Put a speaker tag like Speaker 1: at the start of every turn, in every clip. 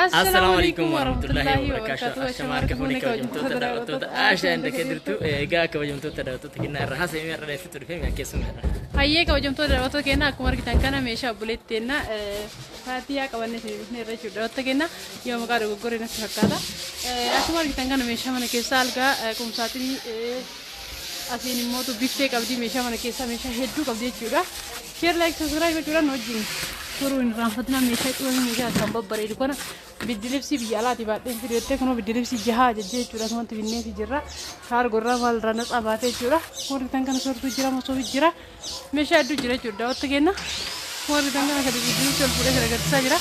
Speaker 1: السلام عليكم ورحمة الله وبركاته. أشمار كفوني كوجمتو تداوتو عشان دكتورتو جاك وجمتو تداوتو تكنا الرحاسة يمر رئيس ترفيه ما كيسمع.
Speaker 2: هيك وجمتو تداوتو كنا كمار كتان كنا ميشا بوليتنا فاتيا كواني سيرفني رجع دوتو كنا يوم كارو كورينا سكادا. أكمار كتان كنا ميشا من كيسال كا كم ساتني أسيني موتو بيفتة كابدي ميشا من كيسا ميشا هيدو كابدي جورا. شير لايك سبسكرايب جورا نوجين. كورون رامفتنا ميشا كورون ميشا تامبا بريد كنا بدلبسي بيالاتي بعدين في الوقت كنا بدلبسي جهاز جدّي جورا كمان تبيني في جرا هار غورا والرانس أباتة جورا كوري تانكنا صورتو جرا مصوبي جرا ميشا أدو جرا جورا وقت كنا كوري تانكنا كده فيديو شغل بوله كده كده جرا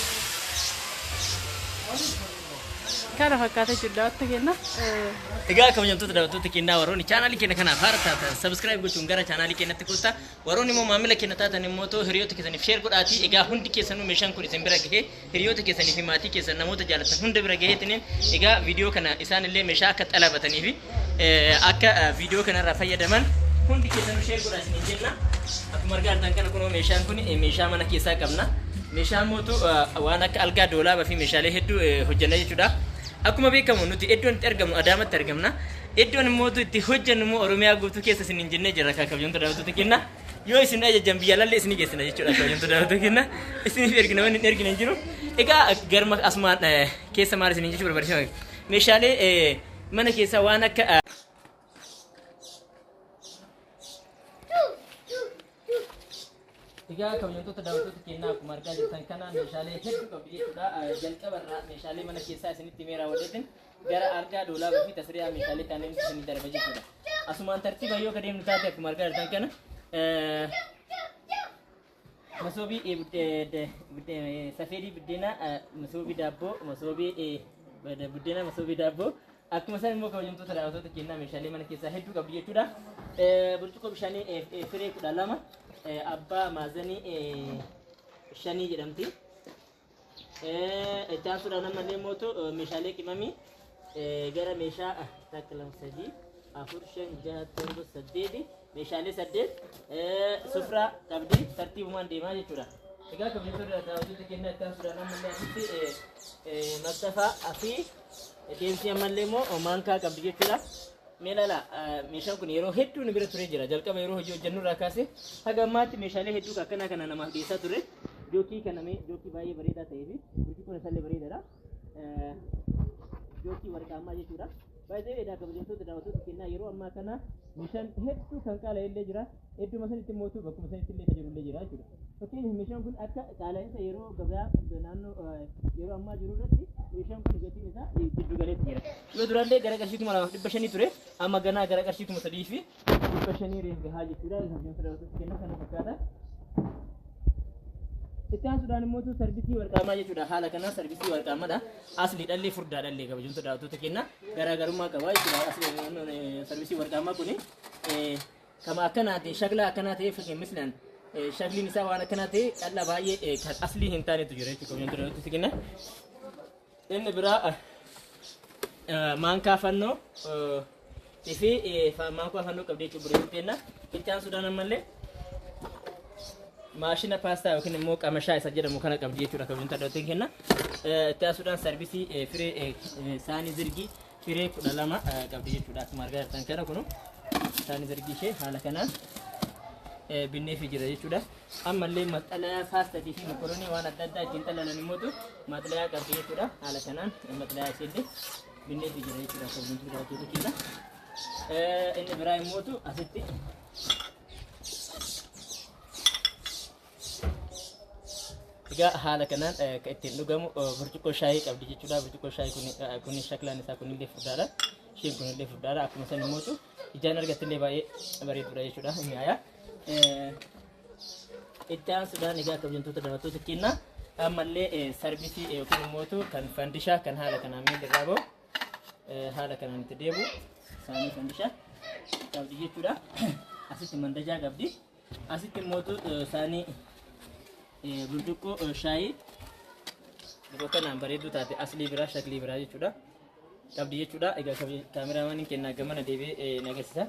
Speaker 2: كارا فكاتة جورا وقت كنا
Speaker 1: إذا كم يوم تداوتو تكنا وروني channel كنا كنا فارتا subscribe قلت ونقرا channel كنا تقولتا وروني مو معاملة كنا تاتا نموتو هريوت كيساني share قد آتي إذا هندي كيسانو ميشان كوري سنبرا كه هريوت كيساني في ماتي كيسان نموت جالتا هند برا كه تنين إذا فيديو كنا إنسان اللي ميشا كتلا بتني في أكا فيديو كنا رفايا دمان هندي كيسانو share قد آتي نجينا أكو مرجع تانكنا كنو ميشان كوني ميشا منا كيسا كمنا ميشان موتو وانا كألقى دولا بفي ميشالي هدو هجنا يجودا akkuma beekamu nuti iddoon itti argamnu Adaamatti argamna iddoon mootu itti hojjennu moo Oromiyaa guutuu keessa isin hin jenne jira kabajamtoota daawwattoota kenna yoo isin ajajjan biyya lalle isin geessina jechuudha kabajamtoota daawwattoota kenna isiniif ergina wanni hin ergine hin jiru egaa garma asmaan keessa maal isin jechuu barbaachisa meeshaalee mana keessa waan akka Tiga kabajamtoota daawwattoota kennaa akkuma argaa jirtan kana meeshaalee hedduu qabdi jechuudha. Jalqabarraa meeshaalee mana keessaa isinitti meera wadheetin gara argaa doolaabaa fi tasriyaa meeshaalee kanneen isin darba jechuudha. Asumaan tartiiba yoo kadeemnu taate akkuma argaa jirtan kana masoobii safeedii buddeena masoobii daabboo masoobii buddeena masoobii daabboo akkuma san immoo kabajamtoota daawwattoota kennaa meeshaalee mana keessaa hedduu qabdi jechuudha. Burcuqqoo bishaanii firee 12 Abba Mazani Shani jedhamti. Itti suuraa namallee mootu meeshaalee qimamii gara meeshaa takkalam sadii afur shan jaha torba saddeeti meeshaalee saddeet sufraa qabdi tartiibumaan deemaa jechuudha. Egaa kabajamtoota daawwattoota kennaa itti suuraa namallee asitti maktafaa fi deemsi ammallee immoo maankaa qabdi jechuudha. Melala meeshaan kun yeroo hedduu ni bira ture jira jalqaba yeroo hojii hojjennu irraa kaasee haga ammaatti meeshaalee hedduu akkana kana namaaf dhiyeessaa ture jookii kaname jookii baay'ee bareedaa ta'ee fi burcuqqoon isaallee bareedaadha jookii warqaamaa jechuudha baay'ee edaa kabajamtoota daawwattoota kennaa yeroo ammaa kana meeshaan hedduu kan qaala'ee illee jira hedduma sanitti mootuu bakkuma sanitti illee tajaajiluu illee jira jechuudha fakkeenyaaf meeshaan kun akka qaala'insa yeroo gabaa naannoo yeroo ammaa jiru irratti meeshaan kun gatiin isaa giddu galeetti jira yoo duraallee gara qarshiituma 500 ture amma ganaa gara qarshiituma 3 fi 500 reef gahaa jechuudha kabajamtoota daawwattoota kennaa kana fakkaata itti aansuudhaan immoo sarvisii warqaamaa jechuudha haala kanaa sarvisii warqaamaadha asli dhallee furdaa dhallee kabajamtoota daawwattoota kennaa garaagarummaa qaba jechuudha asli sarvisii warqaamaa kuni kama akkanaa ta'e shakla akkanaa ta'e fakkeenya mislaan shakliin isaa waan akkanaa ta'e dhalla baay'ee kan aslii hin taanetu jira jechuudha kabajamtoota daawwattoota kennaa inni biraa maankaa fannoo fi maankaa fannoo qabdee jechuudha bureetti kennaa itti aansuudhaan ammallee maashina paastaa yookiin immoo qamashaa isa jedhamu kana qabdi jechuudha kabajamtoota daawwattoota kennaa itti aansuudhaan sarvisii firee saanii zirgii firee 12 qabdi jechuudha akkuma argaa jirtan kana kunu saanii zirgii ishee haala kanaan binnee fi jira jechuudha ammallee maxxalayaa paastaatii fi mokoroonii waan adda addaa ittiin xalalan immoo maxxalayaa qabdi jechuudha haala kanaan maxxalayaa isheellee binnee fi jira jechuudha kabajamtoota daawwattoota kennaa inni biraa immoo asitti Egaa haala kanaan kan ittiin dhugamu burcuqqoo shaayii qabdi jechuudha. Burcuqqoo shaayii kun shaklaan isaa kunillee furdaadha. Isheen kunillee furdaadha. Akkuma san immoo ijaan argattillee baay'ee bareedudha jechuudha. Mi'aayaa. Itti aansuudhaan egaa kabajamtoota daawwattoota kennaa ammallee sarvisii yookiin immoo kan fandishaa kan haala kanaan miilli irraa bahu haala kanaan itti deemu saanii fandishaa qabdi jechuudha. Asitti mandajaa qabdi. Asitti immoo saanii burcuqqoo shaayii bifa kanaan bareedduu taate aslii biraa shaklii biraa jechuudha qabdi jechuudha. Egaa kaameraamaaniin kennaa gamana deebi'ee nagarsiisa.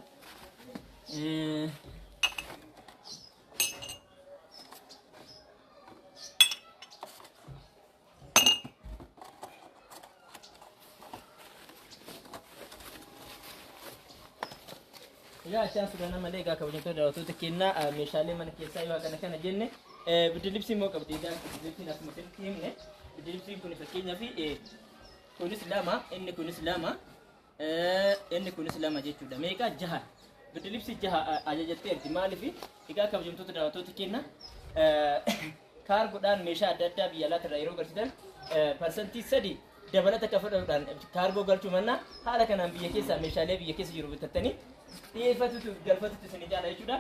Speaker 1: Egaa achaan suudhaan malee egaa kabajamtoota daawwattoota kennaa meeshaalee mana keessaa yoo kana jenne biddilibsii immoo qabdi. Egaa biddilibsiin akkuma isinitti himne biddilibsiin kun fakkeenyaaf kunis lama inni kunis lama jechuudha. Meeqa jaha biddilibsii jaha ajajattee erti maaliif egaa kabajamtoota daawwattoota kennaa kaargoodhaan meeshaa adda addaa biyya alaatirraa yeroo galchitan parsantii 3 dabalata kafaluudhaan kaargoo galchuu mannaa haala kanaan biyya keessaa meeshaalee biyya keessa jiru bitattanii dhiyeeffatutu galfatutu isinii jaala jechuudha.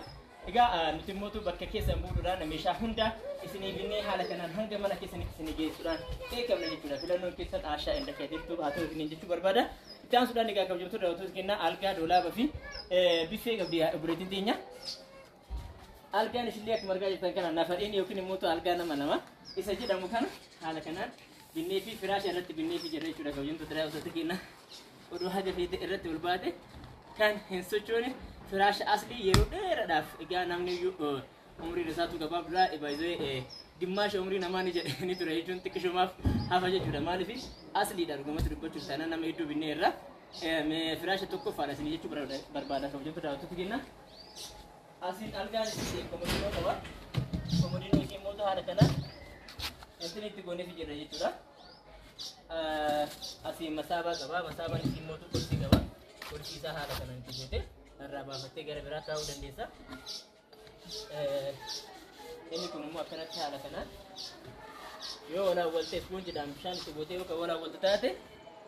Speaker 1: Egaa nuti immoo bakka keessan buudhuudhaan meeshaa hunda isinii binnee haala kanaan hanga mana keessanitti isinii geessuudhaan beekamna jechuudha. Filannoon keessan aashaa inda keetirtu haa ta'u isiniin jechuu barbaada. Itti aansuudhaan egaa kabajamtoota daawwattoota kennaa algaa doolaabaa fi biffee qabdi buleetiin teenya. Algaan ishillee akkuma argaa jirtan kana nafadheen yookiin immoo algaa nama isa jedhamu kana haala kanaan binnee fi firaasha irratti binnee fi jirra jechuudha. Kabajamtoota daawwattoota kennaa oduu haga feete irratti ol baate kan hin sochoone firaasha aslii yeroo dheeraadhaaf egaa namni umriin isaatu gabaabdura baay'ee dimmaasha umrii namaa ni jedhanii ture jechuun xiqqishumaaf hafa jechuudha. Maaliif asliidha dhugumatti dubbachuuf taana nama hedduu binnee irra firaasha tokko faadha isinii jechuu barbaada. Kabajamtoota daawwattoota kennaa asiin algaan isin komodiinoo qaba. Komodiinoo ishee immoo haala kanaan intinitti gooneef jirra jechuudha. Asiin masaabaa qaba. Masaabaan isin immoo kursi qaba. Kursi isaa haala kanaan keessatti irraa baafattee gara biraa taa'uu dandeessa. Inni kun immoo akkanatti haala kanaan yoo walaa waltee ispoonjiidhaan bishaan itti gootee yookaan walaa walta taate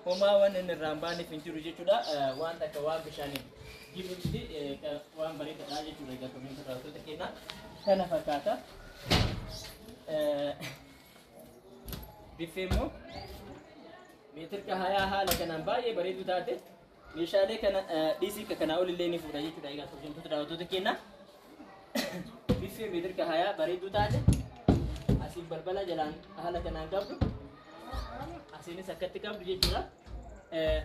Speaker 1: homaa waan inni irraa hin baanneef hin jiru jechuudha. Waan akka waan bishaaniin dibuutti waan bareedaadha jechuudha. Egaa kabajamtoota daawwattoota kennaa kana fakkaata. Biffee immoo meetirka 20 haala kanaan baay'ee bareedu taate meeshaalee kana dhiisii kanaa olillee ni fuudha jechuudha. Egaa kabajamtoota daawwattoota kennaa biffee meetirka 20 bareedu taate asiin balbala jalaan haala kanaan qabdu asiinis akkatti qabdu jechuudha.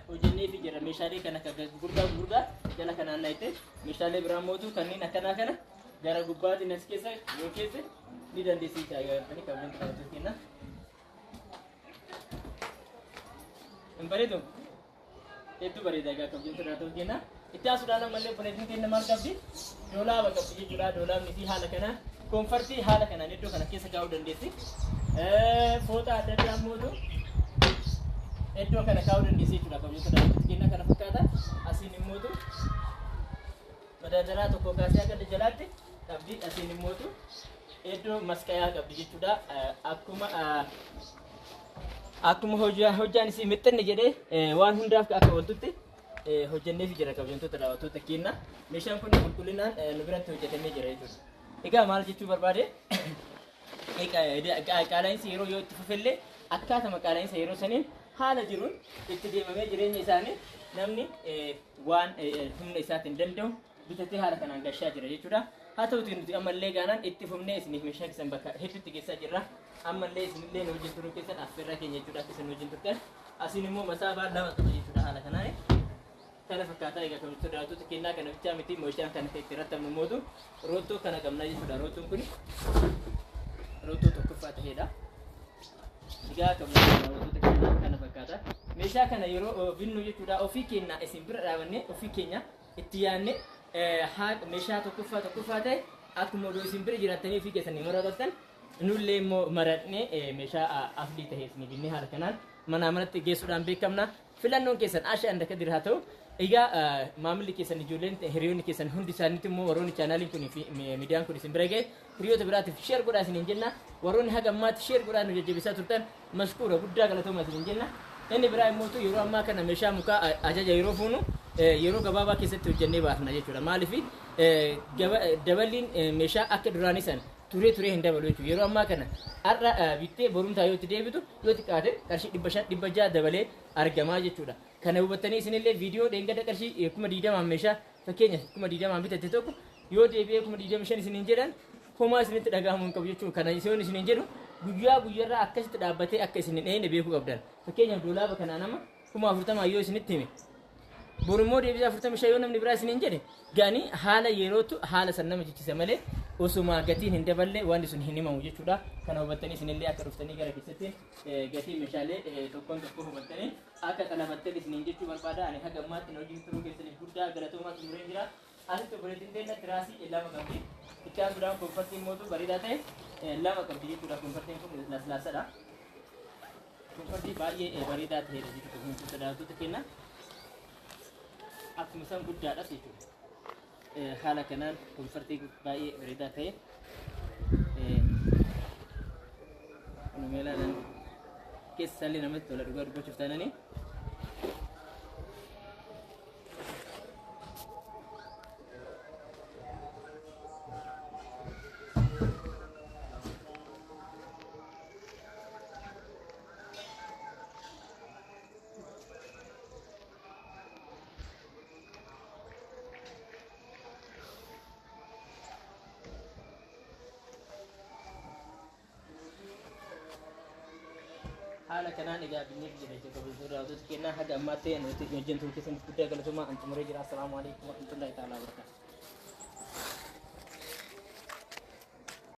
Speaker 1: Hojjennee fi jira meeshaalee kana gurgurdaa jala kanaan naayite meeshaalee biraan mootu kanneen akkanaa kana gara gubbaatiin as keessa yoo keessa ni dandeessisa. Egaa kabajamtoota daawwattoota kennaa hin bareedu hedduu bareeda. Egaa kabajamtoota daawwattoota kennaa itti aansuudhaan ammallee buleetiin kenna maal qabdi doolaaba qabdi jechuudha. Doolaabni fi haala kanaan koonfartii haala kanaan iddoo kana keessa kaa'uu dandeessi. Fooxaa adda addaa mootu iddoo kana kaa'uu dandeessi jechuudha. Kabajamtoota daawwattoota kennaa kana fakkaata. Asiin immootu madaajaraa tokko kaasee akka jalaatti qabdi. Asiin immootu iddoo maskayaa qabdi jechuudha. Akkuma hojjaan isii mixxinne jedhee waan hundaaf akka waltutti hojjennee fi jira. Kabajamtoota daawwattoota kennaa meeshaan kun qulqullinaan nu biratti hojjetamee jira jechuudha. Egaa maal jechuu barbaade qaala'insi yeroo yoo itti fufillee akkaatuma qaala'insa yeroo saniin haala jiruun itti deemamee jireenya isaanii namni waan humna isaatiin danda'u bitatee haala kanaan gashaa jira jechuudha. Haa ta'uutii nuti ammallee gaanaan itti fufnee isiniif meeshaa keessan bakka hedduutti geessaa jirra. Ammallee isinillee hojii turuu keessan affeerraa keenya jechuudha. Akka isin hojii turtan asiin immoo masaabaa lama qaba jechuudha. Haala kanaan kana fakkaataa. Egaa kabajamtoota daawwattoota kennaa kana bichaa miti meeshaan kana itti ratabnu mootu roottoo kana qabnaa jechuudha. Roottoon kun roottoo tokkoffaa ta'edha. Egaa kabajamtoota daawwattoota kennaa kana fakkaata. Meeshaa kana yeroo binnu jechuudha ofii keenya isin bira dhaabannee ofii keenya itti yaadne meeshaa tokkoffaa ta'e akkuma odoo isin bira jiraatanii ofii keessanii maratattan nullee immoo maradhee meeshaa aflii ta'e isin binnee haala kanaan manaa manatti geessuudhaan beekamna. Filannoon keessan ashaa inda kadir haa ta'u. Egaa maamilli keessan ijoolleen hiriyoonni keessan hundi isaaniitti immoo warroonni chaanaaliin kun fi miidiyaan kun isin bira ga'e hiriyoota biraatiif sheer godhaa isiniin jenna. Warroonni haga ammaatti sheer godhaa nu jajjabeessaa turtan mashkuura guddaa galatooma isiniin jenna. Inni biraa immoo yeroo ammaa kana meeshaa mukaa ajaja yeroo fuunu yeroo gabaabaa keessatti hojjennee baafna jechuudha. Maaliif daballiin meeshaa akka duraanii san turee hin dabalu jechuudha. Yeroo ammaa kana har'a bittee borumtaa yoo itti deebitu yoo xiqqaate qarshii 500 dabalee argamaa jechuudha. Kana hubattanii isinillee viidiyoo dheengada qarshii 20 meeshaa fakkeenya 20 bitatte tokko yoo deebi'ee 25 isiniin jedhan homaa isinitti dhagahamuu hin qabu jechuudha. Kana isiniin jedhu guyyaa guyyaarraa akkasitti dhaabbatee akka isin hin dheene beekuu qabdan. Fakkeenyaaf doolaaba kanaa nama 40,000 yoo isinitti hime borummoo deebisaa 45 yoo namni biraa isiniin jedhe gaanii haala yerootu haala san nama jechisa malee osuma gatiin hin daballe waan sun hin himamu jechuudha. Kana hubattanii isinillee akka dhuftanii gara keessatti gatii meeshaalee tokko hubattanii akka qalabattanii isiniin jechuu barbaada. Ani haga ammaatti hojii turuu keessaniif guddaa galatoomaa xumureen jira. Asitti obboleettiin teenya tiraasii lama qabdi. Itti aansuudhaan koonfartiin mootu bareedaa ta'e lama qabdi jechuudha. Koonfartiin kun laslaasadha. Koonfartii baay'ee bareedaa ta'edha jechuudha. Koonfartii daawwattoota kenna. Akkuma isaan guddaadhas jechuudha. Haala kanaan koonfartii baay'ee bareedaa ta'e. Kunuma ilaalan keessa isaallee namatti tola dhugaa dubbachuuf taananii. Haala kanaan egaa binnee jira jechuudha. Daawwattoota kennaa haga ammaatti nuti wajjin turuu keessatti guddaa galatoomaa antumuree jira. Assalaamu alaikum warahmatullahi ta'ala wabarakatuh.